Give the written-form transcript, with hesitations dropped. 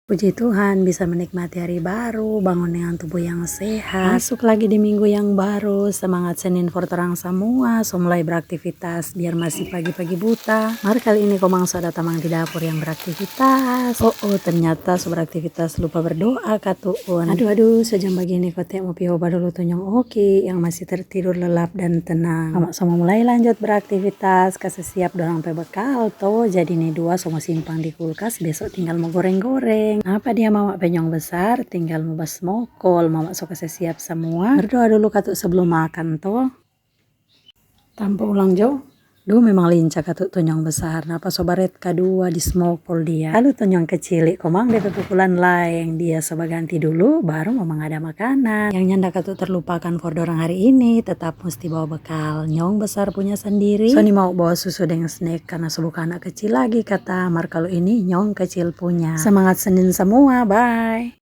Puji Tuhan bisa menikmati hari baru, bangun dengan tubuh yang sehat, masuk lagi di minggu yang baru, semangat Senin for terang semua, so mulai beraktivitas biar masih pagi-pagi buta. Mari kali ini komang so datang di dapur yang beraktivitas. Ternyata so beraktivitas lupa berdoa katuun. Aduh, sejam begini kote mau pihoba dulu tunyong oki yang masih tertidur lelap dan tenang. Kamu semua mulai lanjut beraktivitas, kasih siap dorang pe bekal toh. Jadi nih dua semua simpang di kulkas, besok tinggal mau goreng-goreng. Apa dia mama penyong besar, tinggal mau bas mokol, mama so kasih siap semua. Berdoa dulu katuk sebelum makan toh. Tanpa ulang jauh. Duh memang lincah katuk tonyong besar. Napa sobaret kedua di smokol dia. Lalu tonyong kecil, komang dia pukulan lain. Dia soba ganti dulu, baru memang ada makanan. Yang nyanda katuk terlupakan for dorang hari ini, tetap mesti bawa bekal. Nyong besar punya sendiri. So ini mau bawa susu dengan snack karena so bukan anak kecil lagi kata. Mar kalau ini nyong kecil punya. Semangat Senin semua, bye.